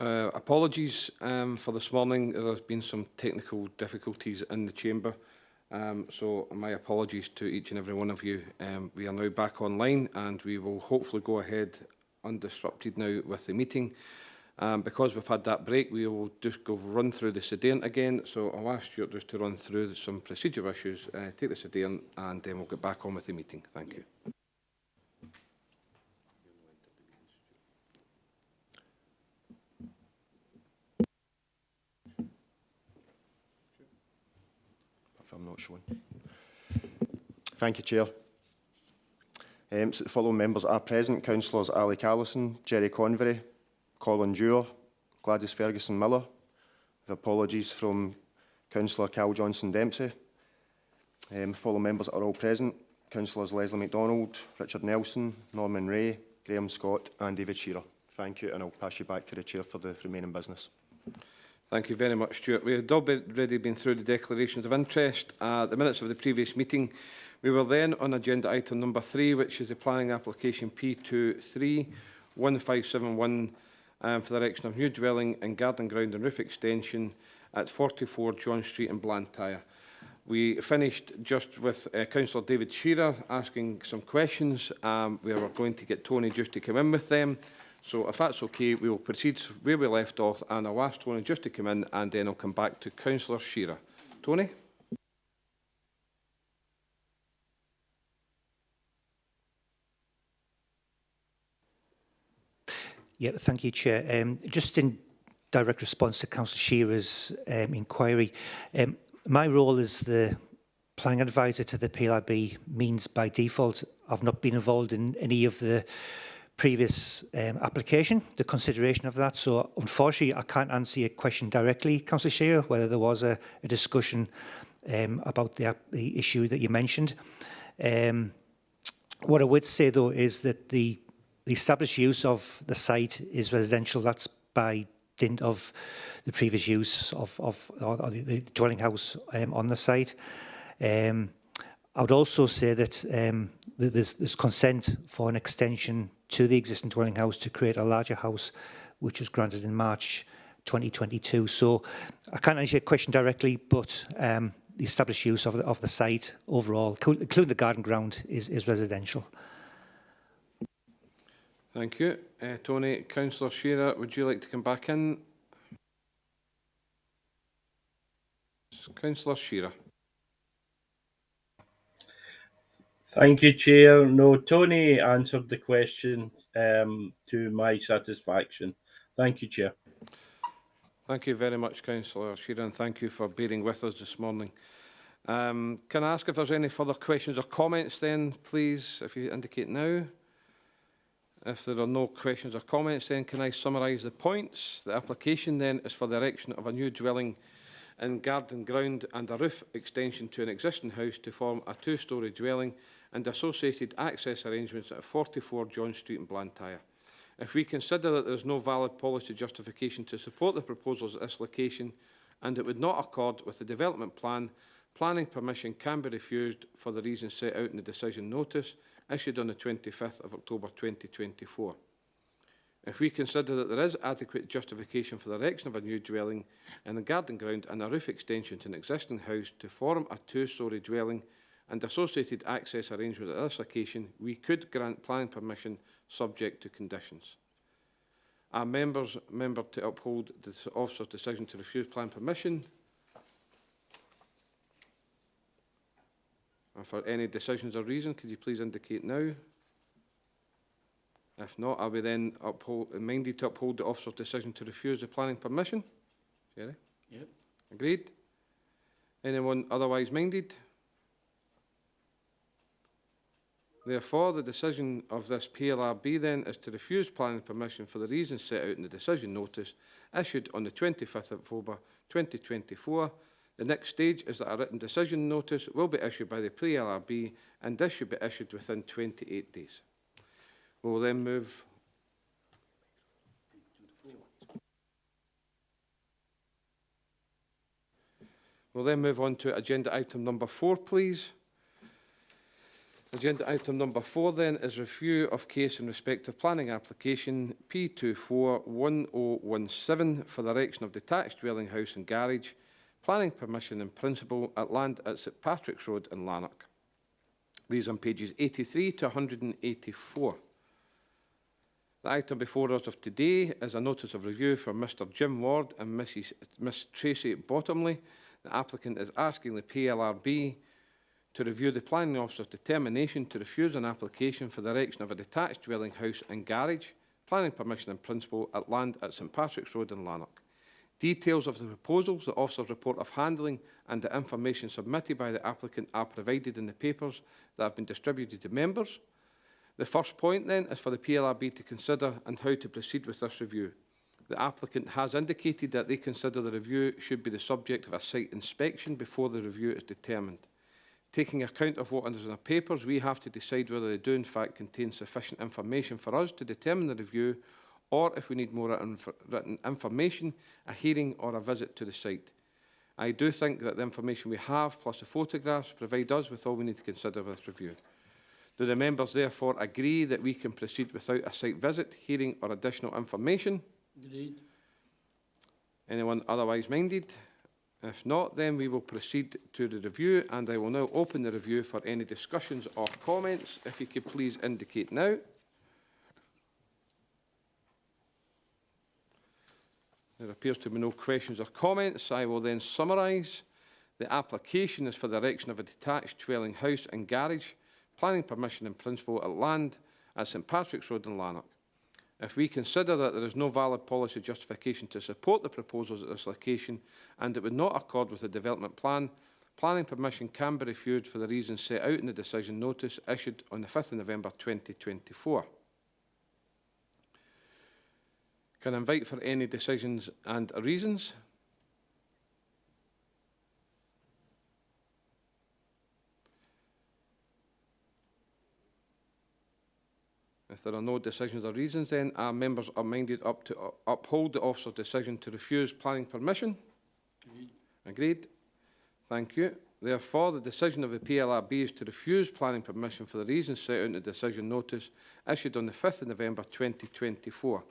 Apologies for this morning. There's been some technical difficulties in the chamber. So my apologies to each and every one of you. We are now back online and we will hopefully go ahead undisrupted now with the meeting. Because we've had that break, we will just run through the Sedent again. So I'll ask Stuart just to run through some procedural issues, take the Sedent, and then we'll get back on with the meeting. Thank you. If I'm not showing. Thank you, Chair. So the following members are present: Councillors Alec Allison, Jerry Convery, Colin Dewar, Gladys Ferguson Miller, with apologies from Councillor Cal Johnson Dempsey. Following members are all present: Councillors Leslie MacDonald, Richard Nelson, Norman Ray, Graham Scott and David Shearer. Thank you, and I'll pass you back to the Chair for the remaining business. Thank you very much, Stuart. We had already been through the declarations of interest, the minutes of the previous meeting. We were then on agenda item number 3, which is the planning application P231571 for the erection of new dwelling and garden ground and roof extension at 44 John Street in Blantyre. We finished just with Councillor David Shearer asking some questions. We were going to get Tony just to come in with them. So if that's okay, we will proceed where we left off, and I'll ask Tony just to come in, and then I'll come back to Councillor Shearer. Tony? Yeah, thank you, Chair. Just in direct response to Councillor Shearer's inquiry, my role as the planning advisor to the PLRB means by default I've not been involved in any of the previous application, the consideration of that. So unfortunately, I can't answer your question directly, Councillor Shearer, whether there was a discussion about the issue that you mentioned. What I would say, though, is that the established use of the site is residential. That's by dint of the previous use of the dwelling house on the site. I would also say that there's consent for an extension to the existing dwelling house to create a larger house, which was granted in March 2022. So I can't answer your question directly, but the established use of the site overall, including the garden ground, is residential. Thank you. Tony, Councillor Shearer, would you like to come back in? Councillor Shearer. Thank you, Chair. No, Tony answered the question to my satisfaction. Thank you, Chair. Thank you very much, Councillor Shearer, and thank you for bearing with us this morning. Can I ask if there's any further questions or comments then, please, if you indicate now? If there are no questions or comments, then can I summarise the points? The application then is for the erection of a new dwelling and garden ground and a roof extension to an existing house to form a two-storey dwelling and associated access arrangements at 44 John Street in Blantyre. If we consider that there is no valid policy justification to support the proposals at this location and it would not accord with the development plan, planning permission can be refused for the reasons set out in the decision notice issued on the 25th of October 2024. If we consider that there is adequate justification for the erection of a new dwelling in the garden ground and a roof extension to an existing house to form a two-storey dwelling and associated access arrangement at this location, we could grant planning permission subject to conditions. Are members to uphold the officer's decision to refuse planning permission? And for any decisions or reason, could you please indicate now? If not, are we then minded to uphold the officer's decision to refuse the planning permission? Jerry? Yep. Agreed. Anyone otherwise minded? Therefore, the decision of this PLRB then is to refuse planning permission for the reasons set out in the decision notice issued on the 25th of October 2024. The next stage is that a written decision notice will be issued by the PLRB, and this should be issued within 28 days. We will then move on to agenda item number 4, please. Agenda item number 4 then is review of case in respect of planning application P241017 for the erection of detached dwelling house and garage, planning permission in principle at land at St Patrick's Road in Lanark. These on pages 83 to 184. The item before us of today is a notice of review for Mr Jim Ward and Miss Tracy Bottomley. The applicant is asking the PLRB to review the planning officer's determination to refuse an application for the erection of a detached dwelling house and garage, planning permission in principle at land at St Patrick's Road in Lanark. Details of the proposals, the officer's report of handling and the information submitted by the applicant are provided in the papers that have been distributed to members. The first point then is for the PLRB to consider and how to proceed with this review. The applicant has indicated that they consider the review should be the subject of a site inspection before the review is determined. Taking account of what is in the papers, we have to decide whether they do in fact contain sufficient information for us to determine the review, or if we need more written information, a hearing or a visit to the site. I do think that the information we have, plus the photographs, provide us with all we need to consider with this review. Do the members therefore agree that we can proceed without a site visit, hearing or additional information? Agreed. Anyone otherwise minded? If not, then we will proceed to the review, and I will now open the review for any discussions or comments. If you could please indicate now. There appears to be no questions or comments. I will then summarise. The application is for the erection of a detached dwelling house and garage, planning permission in principle at land at St Patrick's Road in Lanark. If we consider that there is no valid policy justification to support the proposals at this location and it would not accord with the development plan, planning permission can be refused for the reasons set out in the decision notice issued on the 5th of November 2024. Can I invite for any decisions and reasons? If there are no decisions or reasons, then our members are minded up to uphold the officer's decision to refuse planning permission. Agreed. Agreed. Thank you. Therefore, the decision of the PLRB is to refuse planning permission for the reasons set out in the decision notice issued on the 5th of November 2024.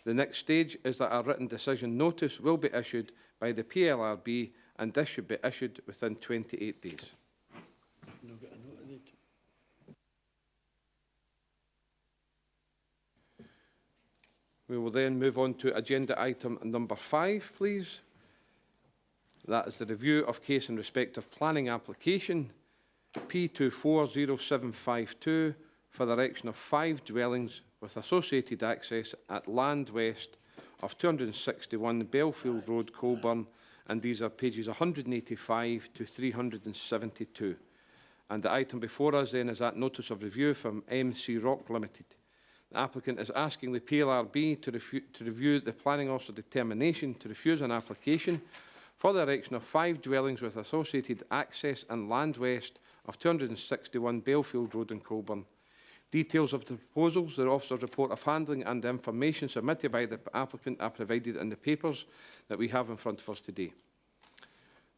The next stage is that a written decision notice will be issued by the PLRB, and this should be issued within 28 days. No, got a note of it. We will then move on to agenda item number 5, please. That is the review of case in respect of planning application P240752 for the erection of 5 dwellings with associated access at land west of 261 Belfield Road, Colburn, and these are pages 185 to 372. And the item before us then is that notice of review from MC Rock Limited. The applicant is asking the PLRB to review the planning officer determination to refuse an application for the erection of 5 dwellings with associated access and land west of 261 Belfield Road in Colburn. Details of the proposals, the officer's report of handling and the information submitted by the applicant are provided in the papers that we have in front of us today.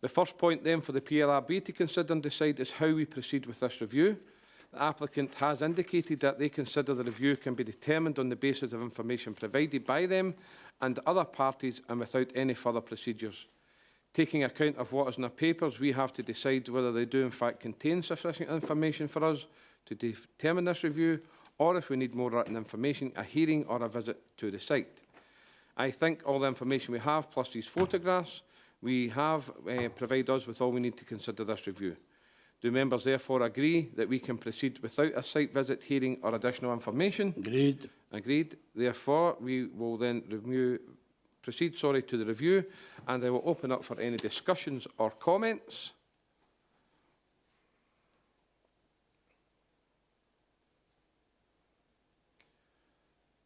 The first point then for the PLRB to consider and decide is how we proceed with this review. The applicant has indicated that they consider the review can be determined on the basis of information provided by them and other parties and without any further procedures. Taking account of what is in the papers, we have to decide whether they do in fact contain sufficient information for us to determine this review, or if we need more written information, a hearing or a visit to the site. I think all the information we have, plus these photographs, we have provide us with all we need to consider this review. Do members therefore agree that we can proceed without a site visit, hearing or additional information? Agreed. Agreed. Therefore, we will then proceed to the review, and I will open up for any discussions or comments.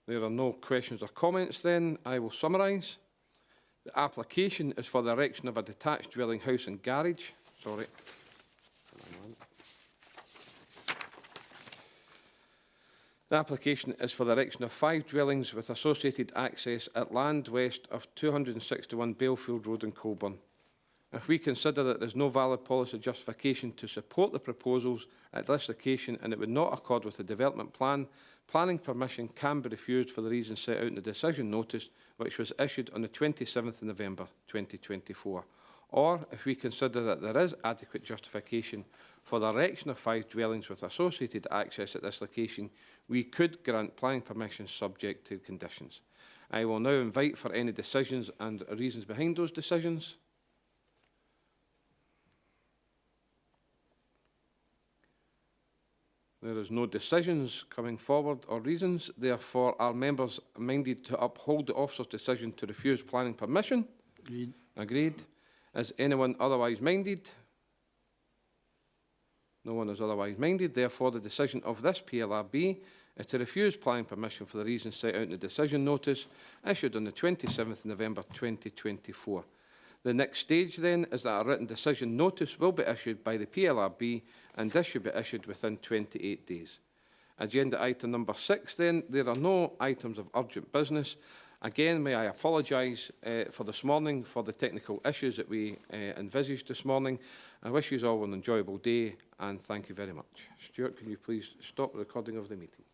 There are no questions or comments then. I will summarise. The application is for the erection of a detached dwelling house and garage. Sorry. The application is for the erection of 5 dwellings with associated access at land west of 261 Belfield Road in Colburn. If we consider that there is no valid policy justification to support the proposals at this location and it would not accord with the development plan, planning permission can be refused for the reasons set out in the decision notice, which was issued on the 27th of November 2024. Or if we consider that there is adequate justification for the erection of 5 dwellings with associated access at this location, we could grant planning permission subject to conditions. I will now invite for any decisions and reasons behind those decisions. There is no decisions coming forward or reasons. Therefore, are members minded to uphold the officer's decision to refuse planning permission? Agreed. Agreed. Is anyone otherwise minded? No one is otherwise minded. Therefore, the decision of this PLRB is to refuse planning permission for the reasons set out in the decision notice issued on the 27th of November 2024. The next stage then is that a written decision notice will be issued by the PLRB, and this should be issued within 28 days. Agenda item number 6 then, there are no items of urgent business. Again, may I apologise for this morning for the technical issues that we envisaged this morning. I wish you all an enjoyable day and thank you very much. Stuart, can you please stop the recording of the meeting?